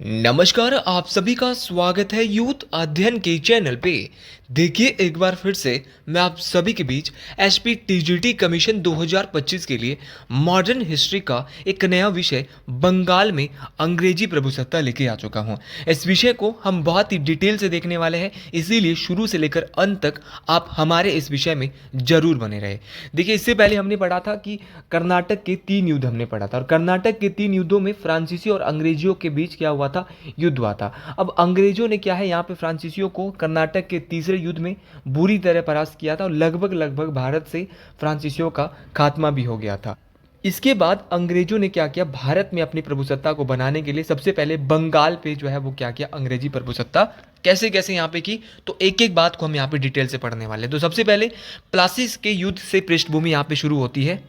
नमस्कार, आप सभी का स्वागत है यूथ अध्ययन के चैनल पे। देखिए, एक बार फिर से मैं आप सभी के बीच एसपी टीजीटी कमीशन 2025 के लिए मॉडर्न हिस्ट्री का एक नया विषय बंगाल में अंग्रेजी प्रभुसत्ता लेके आ चुका हूँ। इस विषय को हम बहुत ही डिटेल से देखने वाले हैं, इसीलिए शुरू से लेकर अंत तक आप हमारे इस विषय में जरूर बने रहे। देखिए, इससे पहले हमने पढ़ा था कि कर्नाटक के 3 युद्ध हमने पढ़ा था, और कर्नाटक के 3 युद्धों में फ्रांसीसी और अंग्रेजियों के बीच क्या हुआ था, युद्ध हुआ था। अब अंग्रेजों ने क्या है, यहाँ पे फ्रांसीसियों को कर्नाटक के तीसरे युद्ध में बुरी तरह परास्त किया था, और लगभग लगभग भारत से फ्रांसीसियों का खात्मा भी हो गया था। इसके बाद अंग्रेजों ने क्या किया, भारत में अपनी प्रभुसत्ता को बनाने के लिए सबसे पहले बंगाल पे जो है वो क्या किया, अंग्रेजी प्रभुसत्ता कैसे कैसे यहाँ पे की, तो एक एक बात को हम यहाँ पे डिटेल से पढ़ने वाले हैं। तो सबसे पहले प्लासीज के युद्ध से पृष्ठभूमि यहाँ पे शुरू होती है।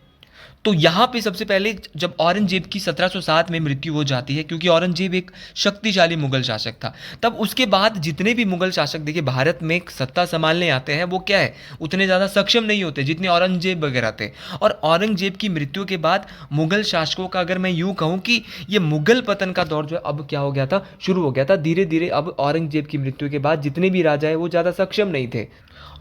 तो यहाँ पे सबसे पहले जब औरंगजेब की 1707 में मृत्यु हो जाती है, क्योंकि औरंगजेब एक शक्तिशाली मुगल शासक था, तब उसके बाद जितने भी मुगल शासक देखिए भारत में सत्ता संभालने आते हैं, वो क्या है, उतने ज़्यादा सक्षम नहीं होते जितने औरंगजेब वगैरह थे। और औरंगजेब की मृत्यु के बाद मुगल शासकों का, अगर मैं यूँ कहूँ कि ये मुगल पतन का दौर जो है अब क्या हो गया था, शुरू हो गया था। धीरे धीरे अब औरंगजेब की मृत्यु के बाद जितने भी राजा है वो ज़्यादा सक्षम नहीं थे,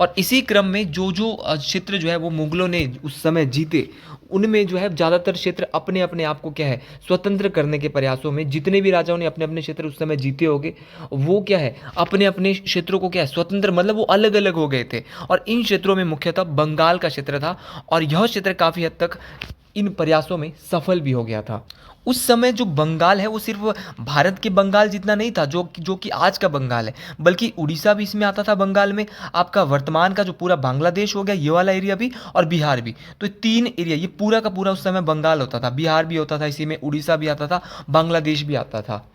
और इसी क्रम में जो जो क्षेत्र जो है वो मुगलों ने उस समय जीते, उनमें जो है ज़्यादातर क्षेत्र अपने अपने आप को क्या है, स्वतंत्र करने के प्रयासों में, जितने भी राजाओं ने अपने अपने क्षेत्र उस समय जीते होंगे, वो क्या है, अपने अपने क्षेत्रों को क्या है, स्वतंत्र मतलब वो अलग अलग हो गए थे। और इन क्षेत्रों में मुख्यतः बंगाल का क्षेत्र था, और यह क्षेत्र काफ़ी हद तक इन प्रयासों में सफल भी हो गया था। उस समय जो बंगाल है वो सिर्फ भारत के बंगाल जितना नहीं था जो कि आज का बंगाल है, बल्कि उड़ीसा भी इसमें आता था बंगाल में। आपका वर्तमान का जो पूरा बांग्लादेश हो गया, ये वाला एरिया भी, और बिहार भी। तो 3 एरिया, ये पूरा का पूरा उस समय बंगाल होता था। बिहार भी होता था इसी में, उड़ीसा भी आता था, बांग्लादेश भी आता था।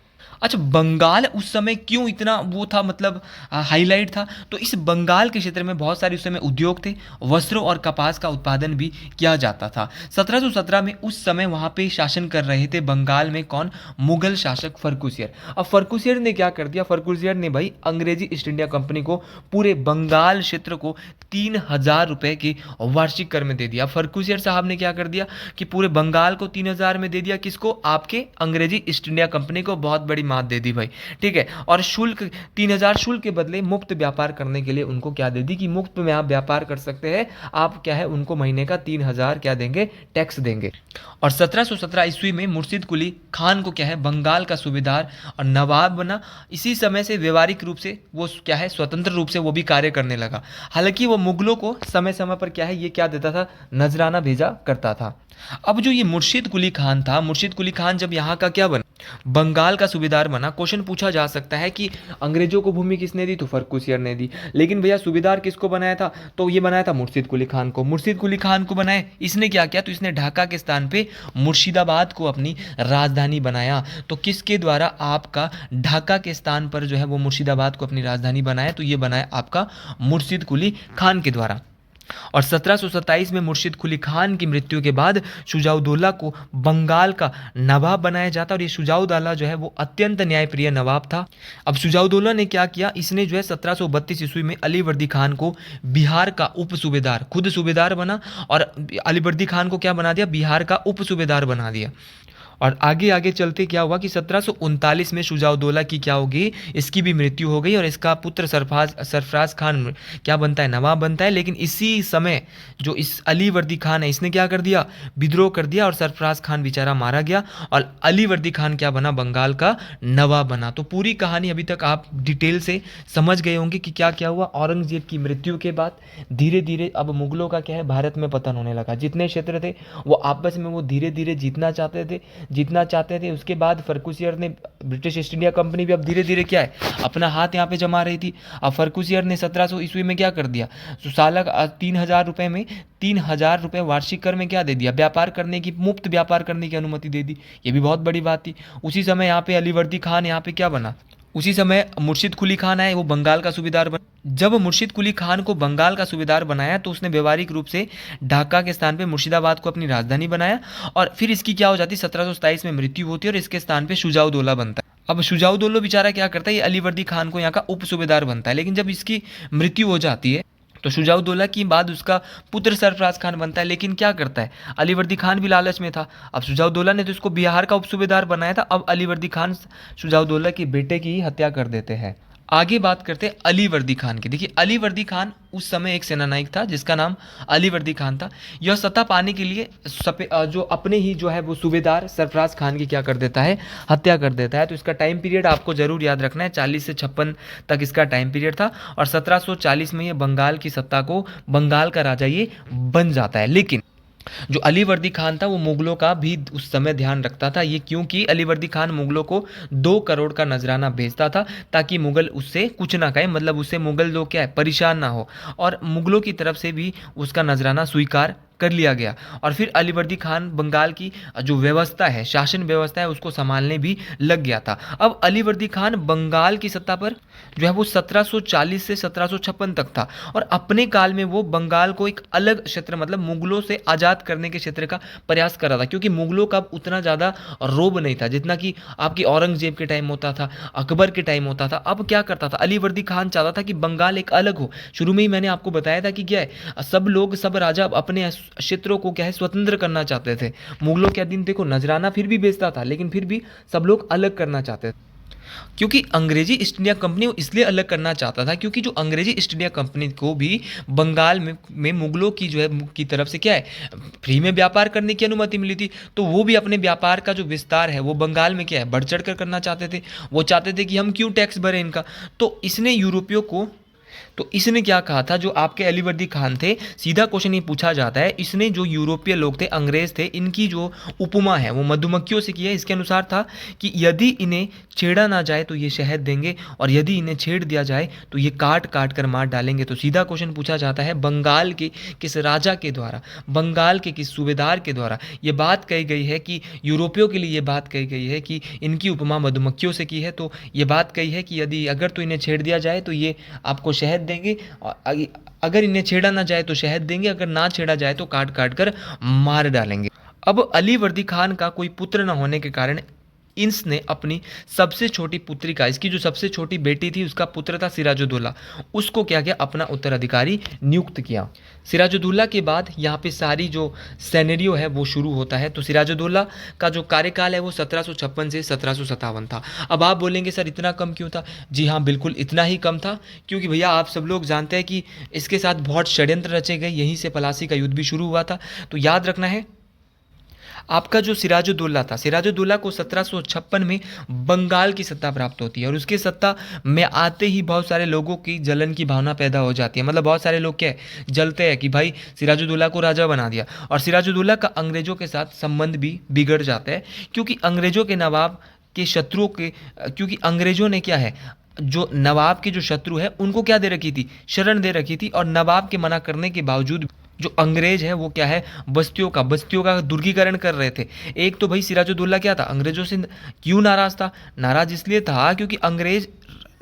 अच्छा, बंगाल उस समय क्यों इतना वो था, मतलब हाईलाइट था, तो इस बंगाल के क्षेत्र में बहुत सारे उस समय उद्योग थे, वस्त्रों और कपास का उत्पादन भी किया जाता था। 1717 में उस समय वहाँ पे शासन कर रहे थे बंगाल में कौन, मुगल शासक फर्रुखसियर। अब फर्रुखसियर ने क्या कर दिया, फर्रुखसियर ने भाई अंग्रेजी ईस्ट इंडिया कंपनी को पूरे बंगाल क्षेत्र को 3000 रुपए के वार्षिक कर में दे दिया। फर्रुखसियर साहब ने क्या कर दिया कि पूरे बंगाल को 3000 में दे दिया, किसको, आपके अंग्रेजी ईस्ट इंडिया कंपनी को। बहुत बड़ी मात दे दी भाई, ठीक है। और शुल्क 3000 शुल्क के बदले मुफ्त व्यापार करने के लिए उनको क्या दे दी कि मुफ्त में आप व्यापार कर सकते हैं, आप क्या है, उनको महीने का 3000 क्या देंगे, टैक्स देंगे। और 1717 ईस्वी में मुर्शिद कुली खान को क्या है, बंगाल का सूबेदार और नवाब बना। इसी समय से व्यवहारिक रूप से वो क्या है, स्वतंत्र रूप से वो भी कार्य करने लगा। हालांकि वो मुगलों को समय समय पर क्या है, ये क्या देता था, नजराना भेजा करता था। अब जो ये मुर्शिद कुली खान था, मुर्शिद कुली खान जब यहाँ का क्या बना, बंगाल का सूबेदार बना। क्वेश्चन पूछा जा सकता है कि अंग्रेजों को भूमि किसने दी, तो फर्रुखसियर ने दी। लेकिन भैया सूबेदार किसको बनाया था, तो ये बनाया था मुर्शिद कुली खान को। मुर्शिद कुली खान को बनाए, इसने क्या किया, तो इसने ढाका के स्थान पे मुर्शिदाबाद को अपनी राजधानी बनाया। तो किसके द्वारा, आपका ढाका के स्थान पर जो है वो मुर्शिदाबाद को अपनी राजधानी बनाया, तो ये बनाया आपका मुर्शिद कुली खान के द्वारा। और 1727 में मुर्शिद कुली खान की मृत्यु के बाद शुजाउद्दौला को बंगाल का नवाब बनाया जाता, और ये शुजाउद्दौला जो है वो अत्यंत न्यायप्रिय नवाब था। अब शुजाउद्दौला ने क्या किया, इसने जो है 1732 ईस्वी में अलीवर्दी खान को बिहार का उप सूबेदार, खुद सूबेदार बना, और अलीवर्दी खान को क्या बना दिया, बिहार का उप सूबेदार बना दिया। और आगे आगे चलते क्या हुआ कि 1739 में शुजाउद्दौला की क्या होगी, इसकी भी मृत्यु हो गई, और इसका पुत्र सरफराज खान क्या बनता है, नवाब बनता है। लेकिन इसी समय जो इस अलीवर्दी खान है, इसने क्या कर दिया, विद्रोह कर दिया, और सरफराज खान बेचारा मारा गया, और अलीवर्दी खान क्या बना, बंगाल का नवाब बना। तो पूरी कहानी अभी तक आप डिटेल से समझ गए होंगे कि क्या क्या हुआ। औरंगजेब की मृत्यु के बाद धीरे धीरे अब मुगलों का क्या है, भारत में पतन होने लगा। जितने क्षेत्र थे वो आपस में वो धीरे धीरे जीतना चाहते थे। उसके बाद फर्रुखसियर ने, ब्रिटिश ईस्ट इंडिया कंपनी भी अब धीरे धीरे क्या है, अपना हाथ यहाँ पे जमा रही थी। अब फर्रुखसियर ने 1700 ईस्वी में क्या कर दिया, तो साल 3000 रुपये में 3000 रुपये वार्षिक कर में क्या दे दिया, व्यापार करने की, मुफ्त व्यापार करने की अनुमति दे दी। ये भी बहुत बड़ी बात थी। उसी समय यहाँ पे अलीवर्दी खान यहाँ पे क्या बना, उसी समय मुर्शिद कुली खान आए, वो बंगाल का सूबेदार बना। जब मुर्शिद कुली खान को बंगाल का सूबेदार बनाया, तो उसने व्यवहारिक रूप से ढाका के स्थान पे मुर्शिदाबाद को अपनी राजधानी बनाया, और फिर इसकी क्या हो जाती, 1727 में मृत्यु होती है, और इसके स्थान पे शुजाउद्दौला बनता है। अब शुजाउद्दौला बेचारा क्या करता है, ये अलीवर्दी खान को यहाँ का उप सूबेदार बनता है। लेकिन जब इसकी मृत्यु हो जाती है, तो शुजाउद्दौला के बाद उसका पुत्र सरफराज खान बनता है, लेकिन क्या करता है, अलीवर्दी खान भी लालच में था। अब शुजाउद्दौला ने तो इसको बिहार का उपसूबेदार बनाया था, अब अलीवर्दी खान शुजाउद्दौला के बेटे की ही हत्या कर देते हैं। आगे बात करते हैं अलीवर्दी खान की। देखिए अलीवर्दी खान उस समय एक सेनानायक था जिसका नाम अलीवर्दी खान था। यह सत्ता पाने के लिए जो अपने ही जो है वो सूबेदार सरफराज खान की क्या कर देता है, हत्या कर देता है। तो इसका टाइम पीरियड आपको जरूर याद रखना है, 40 से 56 तक इसका टाइम पीरियड था, और 1740 में ये बंगाल की सत्ता को, बंगाल का राजा ये बन जाता है। लेकिन जो अलीवर्दी खान था वो मुगलों का भी उस समय ध्यान रखता था। ये क्योंकि अलीवर्दी खान मुगलों को 2 करोड़ का नजराना भेजता था ताकि मुगल उससे कुछ ना कहें, मतलब उससे मुगल लोग क्या है परेशान ना हो, और मुगलों की तरफ से भी उसका नजराना स्वीकार कर लिया गया। और फिर अलीवर्दी खान बंगाल की जो व्यवस्था है, शासन व्यवस्था है, उसको संभालने भी लग गया था। अब अलीवर्दी खान बंगाल की सत्ता पर जो है वो 1740 से 1756 तक था, और अपने काल में वो बंगाल को एक अलग क्षेत्र, मतलब मुगलों से आज़ाद करने के क्षेत्र का प्रयास कर रहा था, क्योंकि मुगलों का उतना ज़्यादा रोब नहीं था जितना कि आपकी औरंगजेब के टाइम होता था, अकबर के टाइम होता था। अब क्या करता था, अलीवर्दी खान चाहता था कि बंगाल एक अलग हो। शुरू में ही मैंने आपको बताया था कि क्या है, सब लोग, सब राजा अपने क्षेत्रों को क्या है स्वतंत्र करना चाहते थे। मुगलों के अधीन देखो नजराना फिर भी बेचता था, लेकिन फिर भी सब लोग अलग करना चाहते थे। क्योंकि अंग्रेजी ईस्ट इंडिया कंपनी वो इसलिए अलग करना चाहता था क्योंकि जो अंग्रेजी ईस्ट इंडिया कंपनी को भी बंगाल में मुगलों की जो है की तरफ से क्या है फ्री में व्यापार करने की अनुमति मिली थी, तो वो भी अपने व्यापार का जो विस्तार है वो बंगाल में क्या है बढ़ चढ़ कर करना चाहते थे। वो चाहते थे कि हम क्यों टैक्स भरें इनका। तो इसने यूरोपियों को, तो इसने क्या कहा था, जो आपके अलीवर्दी खान थे, सीधा क्वेश्चन ये पूछा जाता है, इसने जो यूरोपीय लोग थे, अंग्रेज थे, इनकी जो उपमा है वो मधुमक्खियों से की है। इसके अनुसार था कि यदि इन्हें छेड़ा ना जाए तो ये शहद देंगे, और यदि इन्हें छेड़ दिया जाए तो ये काट काट कर मार डालेंगे। तो सीधा क्वेश्चन पूछा जाता है, बंगाल के किस राजा के द्वारा, बंगाल के किस सूबेदार के द्वारा ये बात कही गई है कि यूरोपियों के लिए ये बात कही गई है कि इनकी उपमा मधुमक्खियों से की है। तो ये बात कही है कि यदि अगर तो इन्हें छेड़ दिया जाए तो ये आपको शहद देंगे, और अगर इन्हें छेड़ा ना जाए तो शहद देंगे, अगर ना छेड़ा जाए तो काट काट कर मार डालेंगे। अब अलीवर्दी खान का कोई पुत्र न होने के कारण इसने अपनी सबसे छोटी पुत्री का, इसकी जो सबसे छोटी बेटी थी उसका पुत्र था सिराजुद्दौला, उसको क्या किया, अपना उत्तराधिकारी नियुक्त किया। सिराजुद्दौला के बाद यहाँ पे सारी जो सैनेरियो है वो शुरू होता है। तो सिराजुद्दौला का जो कार्यकाल है वो 1756 से 1757 था। अब आप बोलेंगे सर इतना कम क्यों था? जी हाँ, बिल्कुल इतना ही कम था, क्योंकि भैया आप सब लोग जानते हैं कि इसके साथ बहुत षड्यंत्र रचे गए, यहीं से प्लासी का युद्ध भी शुरू हुआ था। तो याद रखना है, आपका जो सिराजुद्दौला था, सिराजुद्दौला को 1756 में बंगाल की सत्ता प्राप्त होती है, और उसके सत्ता में आते ही बहुत सारे लोगों की जलन की भावना पैदा हो जाती है। मतलब बहुत सारे लोग क्या है, जलते हैं कि भाई सिराजुद्दौला को राजा बना दिया, और सिराजुद्दौला का अंग्रेजों के साथ संबंध भी बिगड़ जाता है, क्योंकि अंग्रेजों के नवाब के शत्रुओं के, क्योंकि अंग्रेजों ने क्या है, जो नवाब के जो शत्रु है उनको क्या दे रखी थी, शरण दे रखी थी, और नवाब के मना करने के बावजूद जो अंग्रेज है वो क्या है, बस्तियों का दुर्गीकरण कर रहे थे। एक तो भाई सिराजुद्दौला क्या था, अंग्रेजों से क्यों नाराज था? नाराज इसलिए था क्योंकि अंग्रेज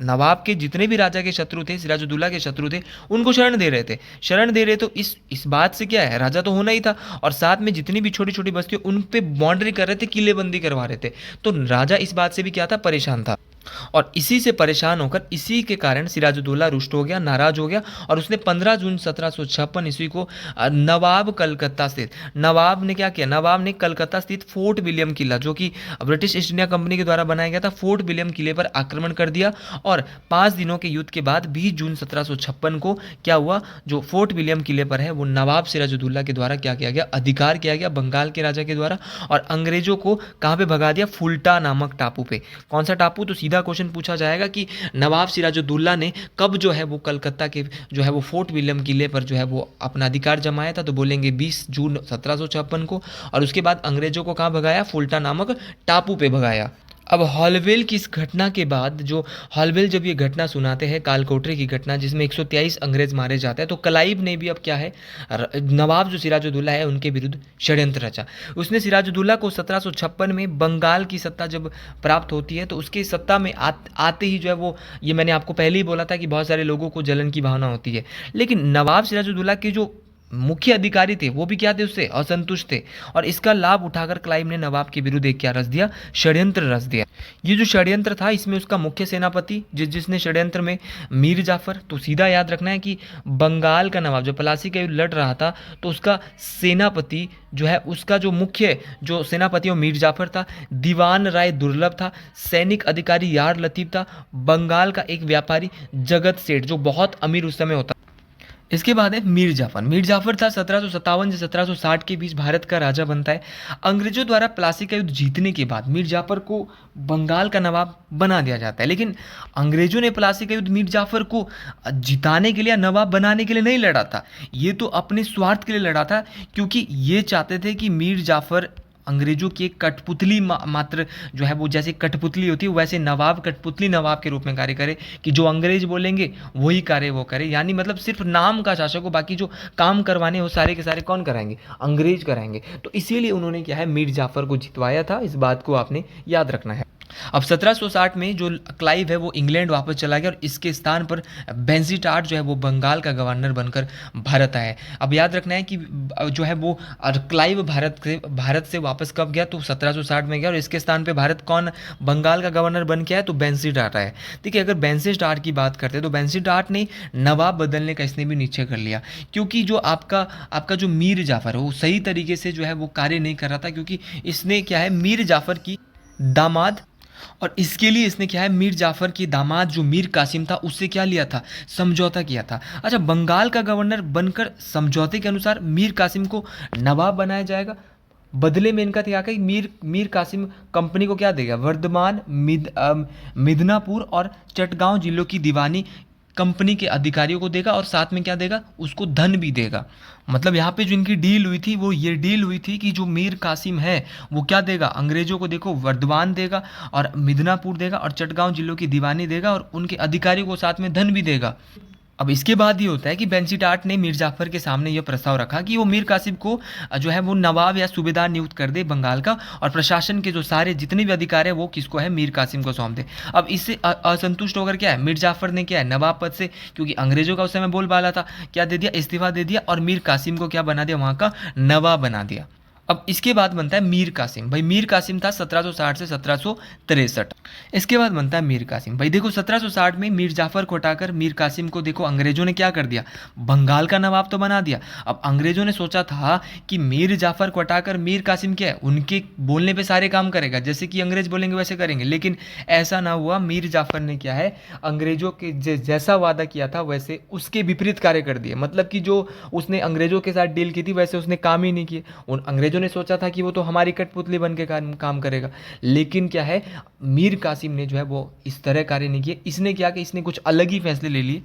नवाब के जितने भी राजा के शत्रु थे, सिराजुद्दौला के शत्रु थे, उनको शरण दे रहे थे। शरण दे रहे तो इस बात से क्या है, राजा तो होना ही था, और साथ में जितनी भी छोटी छोटी बस्तियां उन पे बाउंड्री कर रहे थे, किलेबंदी करवा रहे थे। तो राजा इस बात से भी क्या था, परेशान था, और इसी से परेशान होकर, इसी के कारण सिराजुद्दौला रुष्ट हो गया, नाराज हो गया, और उसने 15 जून 1756 ईस्वी को नवाब कलकत्ता स्थित, नवाब ने क्या किया, नवाब ने कलकत्ता स्थित फोर्ट विलियम किला, जो कि ब्रिटिश ईस्ट इंडिया कंपनी के द्वारा बनाया गया था, फोर्ट विलियम किले पर आक्रमण कर दिया। और 5 दिनों के युद्ध के बाद 20 जून 1756 को क्या हुआ, जो फोर्ट विलियम किले पर है वो नवाब सिराजुद्दौला के द्वारा क्या किया गया, अधिकार किया गया बंगाल के राजा के द्वारा, और अंग्रेजों को कहाँ पे भगा दिया, फुल्टा नामक टापू पे। कौन सा टापू? तो सीधा क्वेश्चन पूछा जाएगा कि नवाब सिराजुद्दौला ने कब जो है वो कलकत्ता के जो है वो फोर्ट विलियम किले पर जो है वो अपना अधिकार जमाया था, तो बोलेंगे 20 जून 1756 को, और उसके बाद अंग्रेजों को कहाँ भगाया, फुल्टा नामक टापू पे भगाया। अब हॉलवेल की इस घटना के बाद, जो हॉलवेल जब ये घटना सुनाते हैं, कालकोठरी की घटना जिसमें 123 अंग्रेज मारे जाते हैं, तो क्लाइव ने भी अब क्या है, नवाब जो सिराजुद्दौला है उनके विरुद्ध षड्यंत्र रचा। उसने सिराजुद्दौला को 1756 में बंगाल की सत्ता जब प्राप्त होती है, तो उसके सत्ता में आते ही जो है वो, ये मैंने आपको पहले ही बोला था कि बहुत सारे लोगों को जलन की भावना होती है, लेकिन नवाब सिराजुद्दौला के जो मुख्य अधिकारी थे वो भी क्या थे, उससे असंतुष्ट थे। और इसका लाभ उठाकर क्लाइव ने नवाब के विरुद्ध एक क्या रच दिया, षड्यंत्र रच दिया। ये जो षड्यंत्र था इसमें उसका मुख्य सेनापति जिसने षड्यंत्र में मीर जाफर, तो सीधा याद रखना है कि बंगाल का नवाब जो प्लासी का युद्ध लड़ रहा था तो उसका सेनापति जो है, उसका जो मुख्य जो सेनापति वो मीर जाफर था, दीवान राय दुर्लभ था, सैनिक अधिकारी यार लतीफ था, बंगाल का एक व्यापारी जगत सेठ जो बहुत अमीर उस समय होता। इसके बाद है मीर जाफर। मीर जाफर था 1757 से 1760 के बीच भारत का राजा बनता है। अंग्रेजों द्वारा प्लासी का युद्ध जीतने के बाद मीर जाफर को बंगाल का नवाब बना दिया जाता है, लेकिन अंग्रेजों ने प्लासी का युद्ध मीर जाफर को जिताने के लिए, नवाब बनाने के लिए नहीं लड़ा था, ये तो अपने स्वार्थ के लिए लड़ा था, क्योंकि ये चाहते थे कि मीर जाफर अंग्रेजों की एक कठपुतली मात्र जो है वो, जैसे कठपुतली होती है वैसे नवाब कठपुतली नवाब के रूप में कार्य करे, कि जो अंग्रेज बोलेंगे वही कार्य वो करे, यानी मतलब सिर्फ नाम का शासक हो, बाकी जो काम करवाने हो सारे के सारे कौन कराएंगे, अंग्रेज कराएंगे। तो इसीलिए उन्होंने क्या है, मीर जाफर को जितवाया था, इस बात को आपने याद रखना है। अब 1760 में जो क्लाइव है वो इंग्लैंड वापस चला गया और इसके स्थान पर बेंजीटार्ट जो है वो बंगाल का गवर्नर बनकर भारत आया। अब याद रखना है कि जो है वो क्लाइव भारत से वापस कब गया, तो 1760 में गया, और इसके स्थान पे भारत कौन बंगाल का गवर्नर बन के आया, तो बेंजीटार्ट आया। ठीक है, अगर बेंजीटार्ट की बात करते हैं तो बेंजीटार्ट ने नवाब बदलने का इसने भी निश्चय कर लिया, क्योंकि जो आपका जो मीर जाफर है वो सही तरीके से जो है वो कार्य नहीं कर रहा था, क्योंकि इसने क्या है, मीर जाफर की दामाद, और इसके लिए इसने क्या है, मीर जाफर की दामाद जो मीर कासिम था उससे क्या लिया था, समझौता किया था। अच्छा, बंगाल का गवर्नर बनकर समझौते के अनुसार मीर कासिम को नवाब बनाया जाएगा, बदले में इनका क्या कि मीर कासिम कंपनी को क्या देगा, वर्धमान, मिदनापुर और चटगांव जिलों की दीवानी कंपनी के अधिकारियों को देगा, और साथ में क्या देगा, उसको धन भी देगा। मतलब यहाँ पे जो इनकी डील हुई थी वो ये डील हुई थी कि जो मीर कासिम है वो क्या देगा, अंग्रेजों को देखो वर्धमान देगा और मिदनापुर देगा और चटगांव जिलों की दीवानी देगा, और उनके अधिकारियों को साथ में धन भी देगा। अब इसके बाद ये होता है कि बेंजीटार्ट ने मीर जाफर के सामने यह प्रस्ताव रखा कि वो मीर कासिम को जो है वो नवाब या सूबेदार नियुक्त कर दे बंगाल का, और प्रशासन के जो सारे जितने भी अधिकार है वो किसको है, मीर कासिम को सौंप दे। अब इससे असंतुष्ट होकर क्या है, मीर जाफर ने क्या है, नवाब पद से, क्योंकि अंग्रेजों का उस समय बोलबाला था, क्या दे दिया, इस्तीफा दे दिया, और मीर कासिम को क्या बना दिया, वहाँ का नवाब बना दिया। अब इसके बाद बनता है मीर कासिम। भाई मीर कासिम था 1760 से 1763। इसके बाद बनता है मीर कासिम। भाई देखो 1760 में मीर जाफर को हटाकर मीर कासिम को देखो अंग्रेजों ने क्या कर दिया, बंगाल का नवाब तो बना दिया। अब अंग्रेजों ने सोचा था कि मीर जाफर को हटाकर मीर कासिम क्या है, उनके बोलने पे सारे काम करेगा, जैसे कि अंग्रेज बोलेंगे वैसे करेंगे, लेकिन ऐसा ना हुआ। मीर जाफर ने क्या है, अंग्रेजों के जैसा वादा किया था वैसे उसके विपरीत कार्य कर दिए। मतलब कि जो उसने अंग्रेजों के साथ डील की थी वैसे उसने काम ही नहीं किए। उन अंग्रेजों ने सोचा था कि वो तो हमारी कठपुतली बन के काम करेगा, लेकिन क्या है, मीर कासिम ने जो है वो इस तरह कार्य नहीं किए। इसने क्या कि इसने कुछ अलग ही फैसले ले लिए।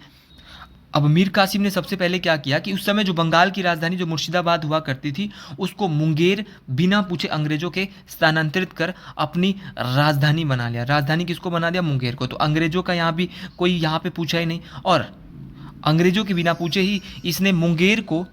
अब मीर कासिम ने सबसे पहले क्या किया कि उस समय जो बंगाल की राजधानी जो मुर्शिदाबाद हुआ करती थी उसको मुंगेर बिना पूछे अंग्रेजों के स्थानांतरित कर अपनी राजधानी बना लिया। राजधानी किसको बना दिया, मुंगेर को। तो अंग्रेजों का यहाँ भी कोई यहाँ पे पूछा ही नहीं, और अंग्रेजों के बिना पूछे ही इसने मुंगेर को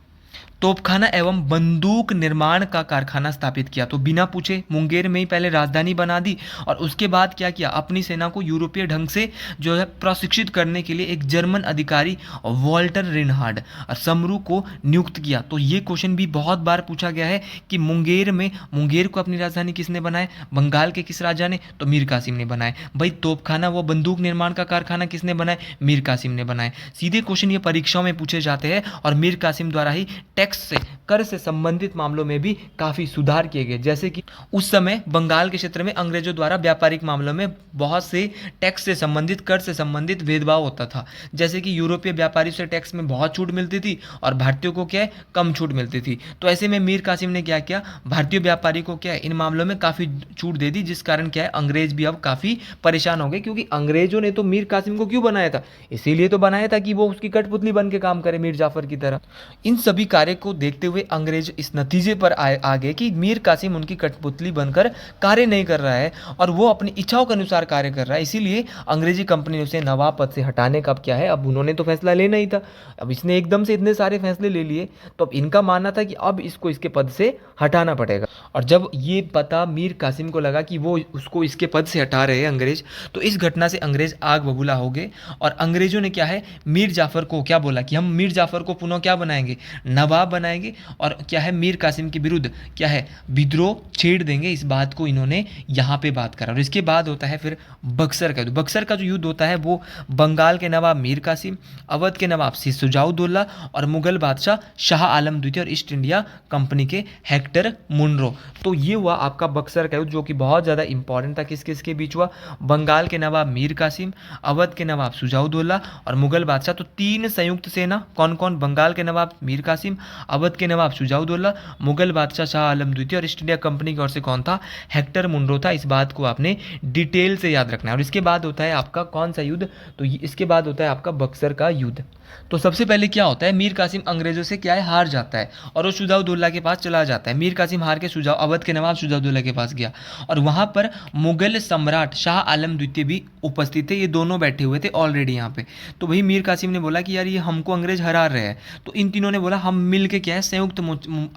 तोपखाना एवं बंदूक निर्माण का कारखाना स्थापित किया। तो बिना पूछे मुंगेर में ही पहले राजधानी बना दी, और उसके बाद क्या किया, अपनी सेना को यूरोपीय ढंग से जो है प्रशिक्षित करने के लिए एक जर्मन अधिकारी वॉल्टर रिनहार्ड समरू को नियुक्त किया। तो ये क्वेश्चन भी बहुत बार पूछा गया है कि मुंगेर को अपनी राजधानी किसने बनाया, बंगाल के किस राजा ने, तो मीर कासिम ने बनाए। भाई तोपखाना व बंदूक निर्माण का कारखाना किसने बनाया, मीर कासिम ने बनाए। सीधे क्वेश्चन ये परीक्षाओं में पूछे जाते हैं, और मीर कासिम द्वारा ही टैक्स से, कर से संबंधित मामलों में भी काफी सुधार किए गए। जैसे कि उस समय बंगाल के क्षेत्र में अंग्रेजों द्वारा व्यापारिक मामलों में बहुत से टैक्स से संबंधित, कर से संबंधित भेदभाव होता था। जैसे कि यूरोपीय व्यापारियों से टैक्स में बहुत छूट मिलती थी और भारतीयों को क्या है, कम छूट मिलती थी। तो ऐसे में मीर कासिम ने क्या किया, भारतीय व्यापारी को क्या है, इन मामलों में काफी छूट दे दी, जिस कारण क्या है, अंग्रेज भी अब काफी परेशान हो गए। क्योंकि अंग्रेजों ने तो मीर कासिम को क्यों बनाया था, इसीलिए तो बनाया था कि वो उसकी कठपुतली बन के काम करे मीर जाफर की तरह। इन सभी कार्य को देखते हुए अंग्रेज इस नतीजे पर आ गए कि मीर कासिम उनकी कठपुतली बनकर कार्य नहीं कर रहा है और वो अपनी इच्छाओं के अनुसार कार्य कर रहा है। इसीलिए अंग्रेजी कंपनी ने उसे नवाब पद से हटाने का अब क्या है, अब उन्होंने तो फैसला लेना ही था। अब इसने एकदम से इतने सारे फैसले ले लिए, तो अब इनका मानना था कि अब इसको इसके पद से हटाना पड़ेगा। और जब ये पता मीर कासिम को लगा कि वो उसको इसके पद से हटा रहे हैं अंग्रेज, तो इस घटना से अंग्रेज आग बबूला हो गए और अंग्रेजों ने क्या है मीर जाफ़र को क्या बोला कि हम मीर जाफ़र को पुनः क्या बनाएंगे, नवाब बनाएंगे और क्या है मीर कासिम के विरुद्ध क्या है विद्रोह छेड़ देंगे। इस बात को इन्होंने यहाँ पे बात करा और इसके बाद होता है फिर बक्सर का युद्ध। बक्सर का जो युद्ध होता है वो बंगाल के नवाब मीर कासिम, अवध के नवाब सिराजुद्दौला और मुगल बादशाह शाह आलम द्वितीय और ईस्ट इंडिया कंपनी के हेक्टर मुनरो। तो ये हुआ आपका बक्सर का युद्ध जो कि बहुत ज़्यादा इंपॉर्टेंट था। किस किस के बीच हुआ, बंगाल के नवाब मीर कासिम, अवध के नवाब सिराजुद्दौला और मुगल बादशाह। तो तीन संयुक्त सेना कौन कौन, बंगाल के नवाब मीर कासिम, अवध के नवाब सिराजुद्दौला, मुगल बादशाह शाह आलम द्वितीय और ईस्ट इंडिया कंपनी की ओर से कौन था, हेक्टर मुनरो था। इस बात को आपने डिटेल से याद रखना है। और इसके बाद होता है आपका कौन सा युद्ध, तो इसके बाद होता है आपका बक्सर का युद्ध। तो सबसे पहले क्या होता है, मीर कासिम अंग्रेजों से क्या है हार जाता है और वो सिराजुद्दौला के पास चला जाता है। मीर कासिम हार के अवध के नवाब सिराजुद्दौला के पास गया और वहाँ पर मुगल सम्राट शाह आलम द्वितीय भी उपस्थित थे। ये दोनों बैठे हुए थे ऑलरेडी यहाँ पे। तो वही मीर कासिम ने बोला कि यार ये हमको अंग्रेज हरा रहे हैं। तो इन तीनों ने बोला हम मिल के क्या है संयुक्त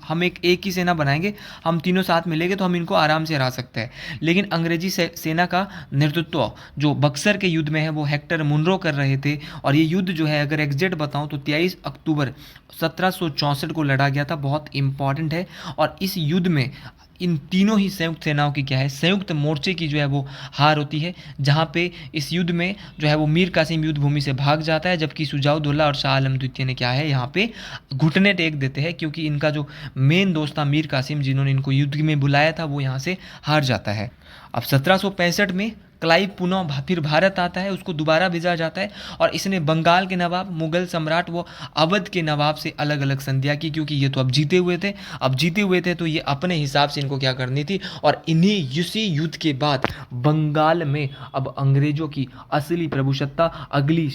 हम एक ही सेना बनाएंगे, हम तीनों साथ मिलेंगे तो हम इनको आराम से हरा सकते हैं। लेकिन अंग्रेजी सेना का नेतृत्व जो बक्सर के युद्ध में है वो हेक्टर मुनरो कर रहे थे। और ये युद्ध जो है अगर एग्जैक्ट बताऊं तो 23 अक्टूबर 1764 को लड़ा गया था। बहुत इंपॉर्टेंट है। और इस युद्ध में इन तीनों ही संयुक्त सेनाओं की क्या है संयुक्त मोर्चे की जो है वो हार होती है, जहाँ पे इस युद्ध में जो है वो मीर कासिम युद्ध भूमि से भाग जाता है, जबकि सिराजुद्दौला और शाह आलम द्वितीय ने क्या है यहाँ पे घुटने टेक देते हैं, क्योंकि इनका जो मेन दोस्त था मीर कासिम जिन्होंने इनको युद्ध में बुलाया था वो यहाँ से हार जाता है। अब 1765 में क्लाइव पुनः फिर भारत आता है, उसको दोबारा भेजा जाता है और इसने बंगाल के नवाब, मुगल सम्राट वो अवध के नवाब से अलग अलग संधियाँ की, क्योंकि ये तो अब जीते हुए थे तो ये अपने हिसाब से इनको क्या करनी थी। और इन्हीं इसी युद्ध के बाद बंगाल में अब अंग्रेजों की असली प्रभुसत्ता, असली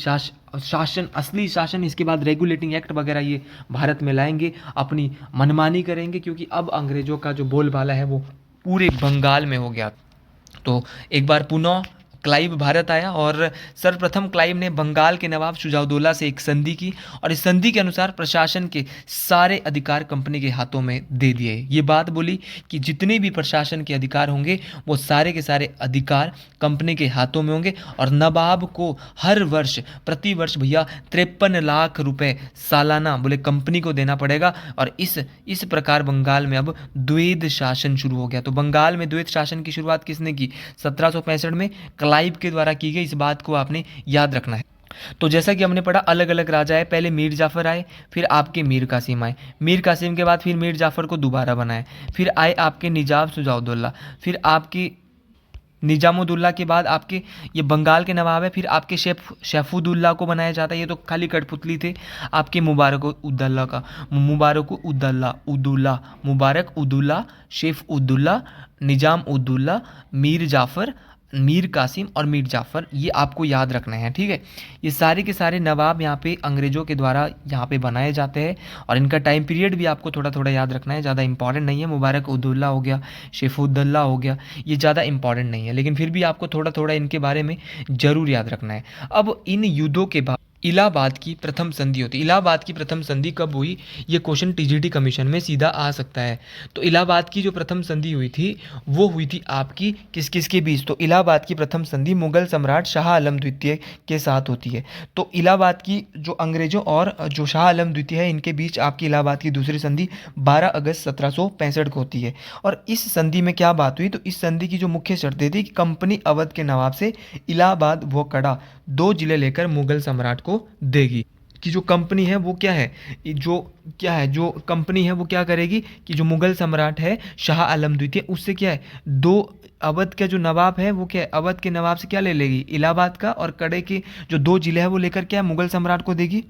शासन, इसके बाद रेगुलेटिंग एक्ट वगैरह ये भारत में लाएंगे, अपनी मनमानी करेंगे, क्योंकि अब अंग्रेजों का जो बोलबाला है वो पूरे बंगाल में हो गया। तो एक बार पुनः क्लाइव भारत आया और सर्वप्रथम क्लाइव ने बंगाल के नवाब सिराजुद्दौला से एक संधि की और इस संधि के अनुसार प्रशासन के सारे अधिकार कंपनी के हाथों में दे दिए। ये बात बोली कि जितने भी प्रशासन के अधिकार होंगे वो सारे के सारे अधिकार कंपनी के हाथों में होंगे और नवाब को हर वर्ष प्रति वर्ष भैया 53 लाख रुपए सालाना बोले कंपनी को देना पड़ेगा। और इस प्रकार बंगाल में अब द्वैध शासन शुरू हो गया। तो बंगाल में द्वैध शासन की शुरुआत किसने की, 1765 में क्लाइव के द्वारा की गई। इस बात को आपने याद रखना है। तो जैसा कि हमने पढ़ा अलग अलग राजा आए, पहले मीर जाफ़र आए, फिर आपके मीर कासिम आए, मीर कासिम के बाद फिर मीर जाफ़र को दोबारा बनाए, फिर आए आपके निजाम सिराजुद्दौला, फिर आपकी निजामुद्दौला के बाद आपके ये बंगाल के नवाब है, फिर आपके शेफुद्दौला को बनाया जाता है। ये तो खाली कठपुतली थे। आपके मुबारक उद्दौला, शेफुद्दौला, निजामुद्दौला, मीर जाफ़र, मीर कासिम और मीर जाफ़र, ये आपको याद रखना है, ठीक है। ये सारे के सारे नवाब यहाँ पे अंग्रेज़ों के द्वारा यहाँ पे बनाए जाते हैं और इनका टाइम पीरियड भी आपको थोड़ा थोड़ा याद रखना है, ज़्यादा इंपॉर्टेंट नहीं है। मुबारक उद्दौला हो गया, शेफुद्दौला हो गया, ये ज़्यादा इंपॉर्टेंट नहीं है, लेकिन फिर भी आपको थोड़ा थोड़ा इनके बारे में ज़रूर याद रखना है। अब इन युद्धों के बाद इलाहाबाद की प्रथम संधि होती है। इलाहाबाद की प्रथम संधि कब हुई, ये क्वेश्चन टीजीटी कमीशन में सीधा आ सकता है। तो इलाहाबाद की जो प्रथम संधि हुई थी वो हुई थी आपकी किस किस के बीच, तो इलाहाबाद की प्रथम संधि मुगल सम्राट शाह आलम द्वितीय के साथ होती है। तो इलाहाबाद की जो अंग्रेजों और जो शाह आलम द्वितीय है इनके बीच आपकी इलाहाबाद की दूसरी संधि 12 अगस्त 1765 को होती है। और इस संधि में क्या बात हुई, तो इस संधि की जो मुख्य शर्तें थी कि कंपनी अवध के नवाब से इलाहाबाद व कड़ा 2 जिले लेकर मुगल सम्राट को देगी। कि जो कंपनी है वो क्या है, जो कंपनी है वो क्या करेगी कि जो मुगल सम्राट है शाह आलम द्वितीय उससे क्या है 2 अवध का जो नवाब है वो क्या है अवध के नवाब से क्या ले लेगी, इलाहाबाद का, और कड़े के जो 2 जिले हैं वो लेकर क्या मुगल सम्राट को देगी।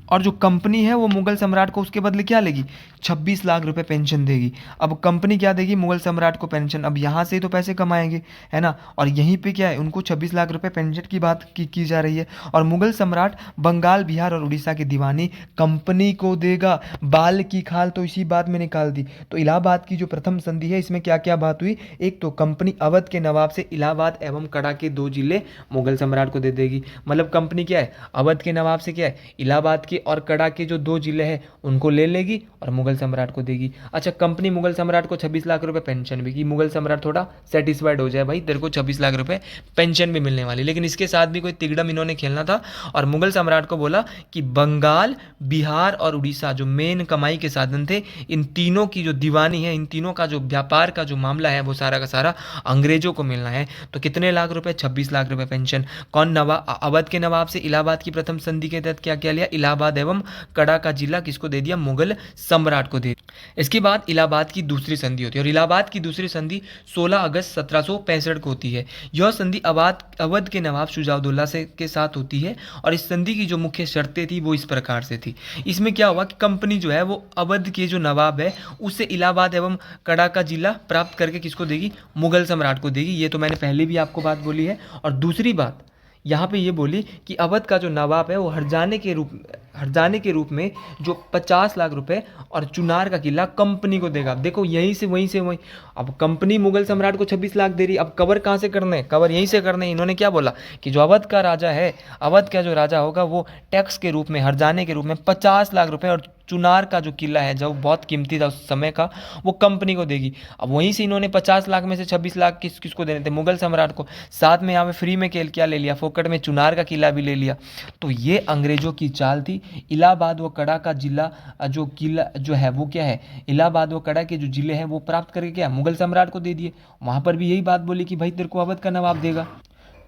और जो कंपनी है वो मुगल सम्राट को उसके बदले क्या लेगी, 26 लाख रुपए पेंशन देगी। अब कंपनी क्या देगी मुगल सम्राट को पेंशन, अब यहाँ से ही तो पैसे कमाएंगे है ना, और यहीं पे क्या है उनको 26 लाख रुपए पेंशन की बात की जा रही है। और मुगल सम्राट बंगाल, बिहार और उड़ीसा की दीवानी कंपनी को देगा। बाल की खाल तो इसी बात में निकाल दी। तो इलाहाबाद की जो प्रथम संधि है इसमें क्या क्या बात हुई, एक तो कंपनी अवध के नवाब से इलाहाबाद एवं कड़ा के 2 जिले मुगल सम्राट को दे देगी। मतलब कंपनी क्या है अवध के नवाब से क्या है इलाहाबाद के और कड़ा के जो 2 जिले हैं उनको ले लेगी और मुगल सम्राट को देगी। अच्छा, कंपनी मुगल सम्राट को 26 लाख रुपए पेंशन भी की, मुगल सम्राट थोड़ा सेटिस्फाइड हो जाए, भाई तेरे को 26 लाख रुपए पेंशन भी मिलने वाली। लेकिन इसके साथ भी कोई तिगड़म इन्होंने खेलना था और मुगल सम्राट को बोला कि बंगाल, बिहार और उड़ीसा जो मेन कमाई के साधन थे, इन तीनों की जो दीवानी है, इन तीनों का जो व्यापार का जो मामला है, वो सारा का सारा अंग्रेजों को मिलना है। तो कितने लाख रुपए? 26 लाख रुपए पेंशन। कौन? नवाब, अवध के नवाब से इलाहाबाद की प्रथम संधि के तहत क्या क्या लिया? इलाहाबाद एवं कड़ा का जिला किसको दे दिया? मुगल सम्राट को दे। इसके बाद इलाहाबाद की दूसरी संधि होती है और इलाहाबाद की दूसरी संधि 16 अगस्त 1765 को होती है। यह संधि अवध के नवाब शुजाउद्दौला से के साथ होती है और इस संधि की जो मुख्य शर्तें थी वो इस प्रकार से थी। इसमें क्या हुआ कि कंपनी जो है वो अवध के जो नवाब है उससे इलाहाबाद एवं कड़ा का जिला प्राप्त करके किसको देगी? मुगल सम्राट को देगी। ये तो मैंने पहले भी आपको बात बोली है। और दूसरी बात यहाँ पे ये बोली कि अवध का जो नवाब है वो हर्जाने के रूप में जो 50 लाख रुपए और चुनार का किला कंपनी को देगा। अब देखो, यहीं से वहीं अब कंपनी मुगल सम्राट को 26 लाख दे रही, अब कवर कहाँ से करने? कवर यहीं से करने। इन्होंने क्या बोला कि जो अवध का राजा है, अवध का जो राजा होगा वो टैक्स के रूप में, हर्जाने के रूप में 50 लाख रुपए और चुनार का जो किला है जो बहुत कीमती था उस समय का, वो कंपनी को देगी। अब वहीं से इन्होंने 50 लाख में से 26 लाख किसको देने थे? मुगल सम्राट को। साथ में यहाँ पे फ्री में क्या ले लिया? फोकट में चुनार का किला भी ले लिया। तो ये अंग्रेजों की चाल थी। इलाहाबाद व कड़ा का जिला जो किला जो है वो क्या है? इलाहाबाद व कड़ा के जो जिले हैं वो प्राप्त करके क्या? मुगल सम्राट को दे दिए। वहाँ पर भी यही बात बोली कि भाई तेरे को अवध का नवाब देगा।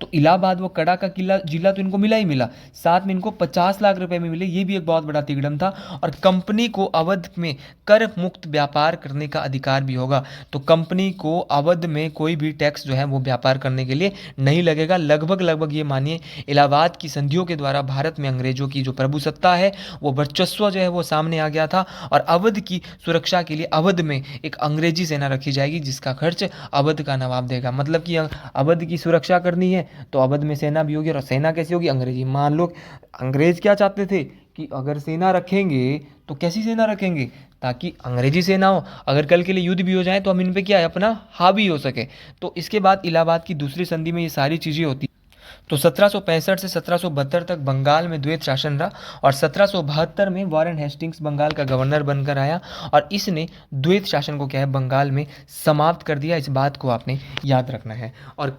तो इलाहाबाद व कड़ा का किला जिला तो इनको मिला ही मिला, साथ में इनको 50 लाख रुपए में मिले। ये भी एक बहुत बड़ा तिगड़म था। और कंपनी को अवध में कर मुक्त व्यापार करने का अधिकार भी होगा। तो कंपनी को अवध में कोई भी टैक्स जो है वो व्यापार करने के लिए नहीं लगेगा। लगभग ये मानिए इलाहाबाद की संधियों के द्वारा भारत में अंग्रेजों की जो प्रभुसत्ता है, वो वर्चस्व जो है वो सामने आ गया था। और अवध की सुरक्षा के लिए अवध में एक अंग्रेजी सेना रखी जाएगी जिसका खर्च अवध का नवाब देगा। मतलब कि अवध की सुरक्षा करनी है तो अवध में सेना भी होगी। और सेना कैसी होगी? अंग्रेजी। मान लो अंग्रेज क्या चाहते थे कि अगर सेना रखेंगे तो कैसी सेना रखेंगे? ताकि अंग्रेजी सेना हो, अगर कल के लिए युद्ध भी हो जाए तो हम इन पे क्या है, अपना हावी हो सके। तो इसके बाद इलाहाबाद की दूसरी संधि में ये सारी चीज़ें होती। तो 1765 से 1772 तक बंगाल में द्वैत शासन रहा और 1772 में वॉरेन हेस्टिंग्स बंगाल का गवर्नर बनकर आया और इसने द्वैत शासन को क्या है बंगाल में समाप्त कर दिया। इस बात को आपने याद रखना है। और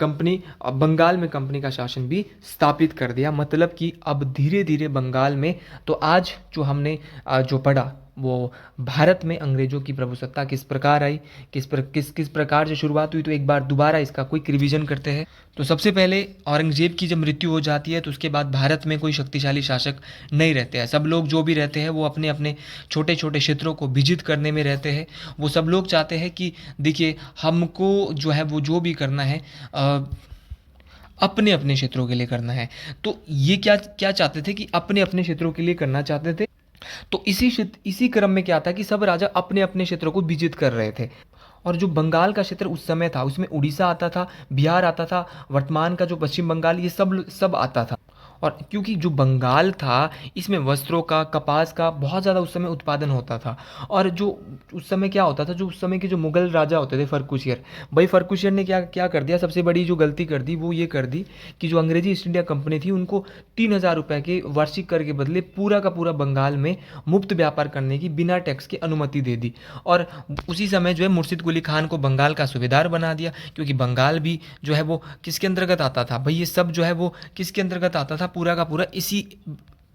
बंगाल में कंपनी का शासन भी स्थापित कर दिया। मतलब कि अब धीरे धीरे बंगाल में, तो आज जो हमने जो पढ़ा वो भारत में अंग्रेजों की प्रभुसत्ता किस प्रकार आई, किस प्रकार से शुरुआत हुई। तो एक बार दोबारा इसका क्विक रिवीजन करते हैं। तो सबसे पहले औरंगजेब की जब मृत्यु हो जाती है तो उसके बाद भारत में कोई शक्तिशाली शासक नहीं रहते हैं। सब लोग जो भी रहते हैं वो अपने अपने छोटे छोटे क्षेत्रों को विजित करने में रहते हैं। वो सब लोग चाहते हैं कि देखिए हमको जो है वो जो भी करना है अपने अपने क्षेत्रों के लिए करना है। तो ये क्या चाहते थे कि अपने अपने क्षेत्रों के लिए करना चाहते थे। तो इसी क्रम में क्या था कि सब राजा अपने अपने क्षेत्रों को विजित कर रहे थे। और जो बंगाल का क्षेत्र उस समय था उसमें उड़ीसा आता था, बिहार आता था, वर्तमान का जो पश्चिम बंगाल, ये सब आता था। और क्योंकि जो बंगाल था इसमें वस्त्रों का, कपास का बहुत ज़्यादा उस समय उत्पादन होता था। और जो उस समय क्या होता था, जो उस समय के जो मुगल राजा होते थे फर्रुखियर, भाई फर्रुखियर ने क्या कर दिया, सबसे बड़ी जो गलती कर दी वो ये कर दी कि जो अंग्रेजी ईस्ट इंडिया कंपनी थी उनको 3000 रुपये के वार्षिक कर के बदले पूरा का पूरा बंगाल में मुफ्त व्यापार करने की बिना टैक्स की अनुमति दे दी। और उसी समय जो है मुर्शिद कुली खान को बंगाल का सूबेदार बना दिया, क्योंकि बंगाल भी जो है वो किसके अंतर्गत आता था, भाई ये सब जो है वो किसके अंतर्गत आता था, पूरा का पूरा इसी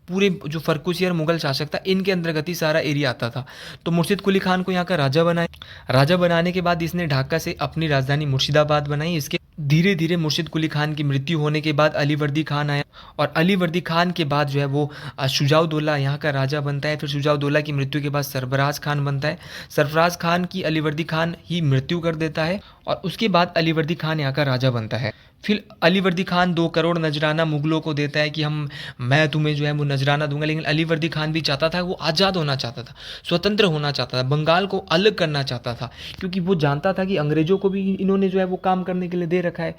पूरे जो फर्रुखियर मुगल शासक था इनके अंतर्गत ही सारा एरिया आता था। तो मुर्शिद कुली खान को यहाँ का राजा बनाने के बाद इसने ढाका से अपनी राजधानी मुर्शिदाबाद बनाई। इसके धीरे धीरे मुर्शिद कुली खान की मृत्यु होने के बाद अलीवर्दी खान आया और अलीवर्दी खान के बाद जो है वो शुजाउद्दौला यहाँ का राजा बनता है। फिर शुजाउद्दौला की मृत्यु के बाद सरफराज खान बनता है। सरफराज खान की अलीवर्दी खान ही मृत्यु कर देता है और उसके बाद अलीवर्दी खान यहाँ का राजा बनता है। फिर अलीवर्दी खान 2 करोड़ नजराना मुगलों को देता है कि मैं तुम्हें जो है वो नजराना दूंगा। लेकिन अलीवर्दी खान भी चाहता था, वो आज़ाद होना चाहता था, स्वतंत्र होना चाहता था, बंगाल को अलग करना चाहता था, क्योंकि वो जानता था कि अंग्रेजों को भी इन्होंने जो है वो काम करने के लिए दे रखा है,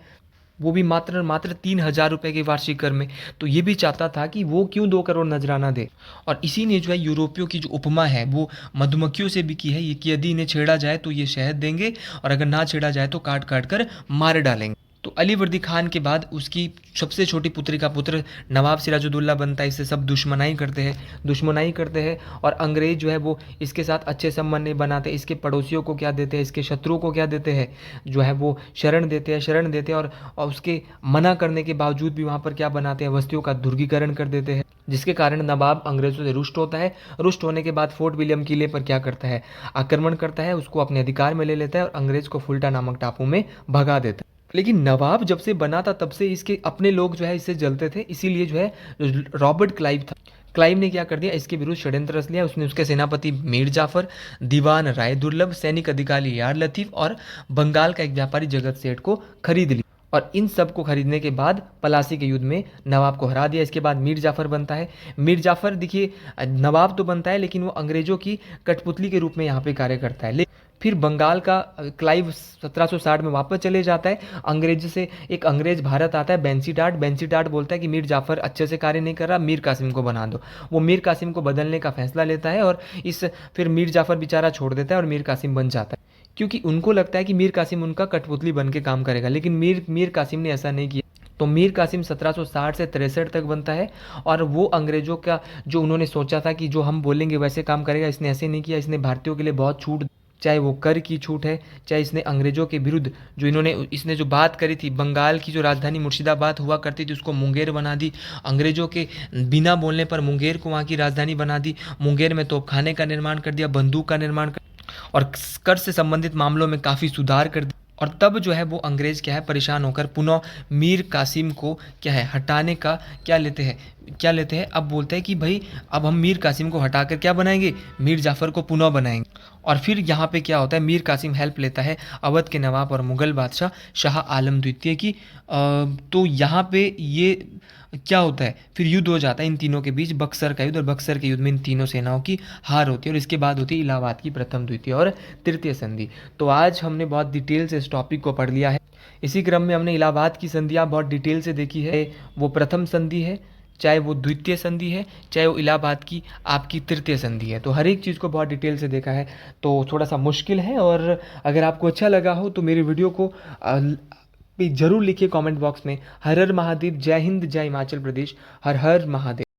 वो भी मात्र 3000 रुपये के वार्षिक कर में। तो ये भी चाहता था कि वो क्यों 2 करोड़ नजराना दे। और इसी ने जो है यूरोपियों की जो उपमा है वो मधुमक्खियों से भी की है, ये कि यदि इन्हें छेड़ा जाए तो ये शहद देंगे और अगर ना छेड़ा जाए तो काट काट कर मार डालेंगे। तो अलीवर्दी खान के बाद उसकी सबसे छोटी पुत्री का पुत्र नवाब सिराजुद्दौला बनता है। इससे सब दुश्मनाई करते हैं और अंग्रेज जो है वो इसके साथ अच्छे संबंध नहीं बनाते। इसके पड़ोसियों को क्या देते हैं, इसके शत्रुओं को क्या देते हैं, जो है वो शरण देते हैं और उसके मना करने के बावजूद भी वहाँ पर क्या बनाते हैं, बस्तियों का ध्रुवीकरण कर देते हैं, जिसके कारण नवाब अंग्रेजों से रुष्ट होता है। रुष्ट होने के बाद फोर्ट विलियम किले पर क्या करता है, आक्रमण करता है, उसको अपने अधिकार में ले लेता है और अंग्रेज को फुल्टा नामक टापू में भगा देता है। लेकिन नवाब जब से बना था तब से इसके अपने लोग जो है इससे जलते थे, इसीलिए जो है रॉबर्ट क्लाइव था, क्लाइव ने क्या कर दिया, इसके विरुद्ध षड्यंत्र रच लिया। उसने उसके सेनापति मीर जाफर, दीवान राय दुर्लभ, सैनिक अधिकारी यार लतीफ़ और बंगाल का एक व्यापारी जगत सेठ को खरीद लिया। और इन सब को खरीदने के बाद पलासी के युद्ध में नवाब को हरा दिया। इसके बाद मीर जाफर बनता है। मीर जाफर देखिए नवाब तो बनता है लेकिन वो अंग्रेजों की कठपुतली के रूप में यहाँ पे कार्य करता है। फिर बंगाल का क्लाइव 1760 में वापस चले जाता है। अंग्रेज से एक अंग्रेज भारत आता है, बेंसीटाट बोलता है कि मीर जाफर अच्छे से कार्य नहीं कर रहा, मीर कासिम को बना दो। वो मीर कासिम को बदलने का फैसला लेता है और फिर मीर जाफर बेचारा छोड़ देता है और मीर कासिम बन जाता है, क्योंकि उनको लगता है कि मीर कासिम उनका कठपुतली बन के काम करेगा। लेकिन मीर कासिम ने ऐसा नहीं किया। तो मीर कासिम 1760 से 63 तक बनता है और वो अंग्रेजों का जो उन्होंने सोचा था कि जो हम बोलेंगे वैसे काम करेगा, इसने ऐसे नहीं किया। इसने भारतीयों के लिए बहुत छूट, चाहे वो कर की छूट है, चाहे इसने अंग्रेजों के विरुद्ध जो इसने जो बात करी थी, बंगाल की जो राजधानी मुर्शिदाबाद हुआ करती थी उसको मुंगेर बना दी। अंग्रेजों के बिना बोलने पर मुंगेर को वहाँ की राजधानी बना दी। मुंगेर में तोपखाने का निर्माण कर दिया, बंदूक का निर्माण कर और कर से संबंधित मामलों में काफ़ी सुधार कर दिया। और तब जो है वो अंग्रेज क्या है परेशान होकर पुनः मीर कासिम को क्या है हटाने का क्या लेते हैं, अब बोलते हैं कि भाई अब हम मीर कासिम को हटाकर क्या बनाएंगे, मीर जाफ़र को पुनः बनाएंगे। और फिर यहाँ पे क्या होता है, मीर कासिम हेल्प लेता है अवध के नवाब और मुग़ल बादशाह शाह आलम द्वितीय की। तो यहाँ पे ये क्या होता है, फिर युद्ध हो जाता है इन तीनों के बीच, बक्सर का युद्ध। और बक्सर के युद्ध में इन तीनों सेनाओं की हार होती है और इसके बाद होती है इलाहाबाद की प्रथम, द्वितीय और तृतीय संधि। तो आज हमने बहुत डिटेल से इस टॉपिक को पढ़ लिया है। इसी क्रम में हमने इलाहाबाद की संधियाँ बहुत डिटेल से देखी है। वो प्रथम संधि है, चाहे वो द्वितीय संधि है, चाहे वो इलाहाबाद की आपकी तृतीय संधि है। तो हर एक चीज़ को बहुत डिटेल से देखा है, तो थोड़ा सा मुश्किल है। और अगर आपको अच्छा लगा हो तो मेरी वीडियो को पे जरूर लिखिए कमेंट बॉक्स में। हर हर महादेव, जय हिंद, जय हिमाचल प्रदेश, हर हर महादेव।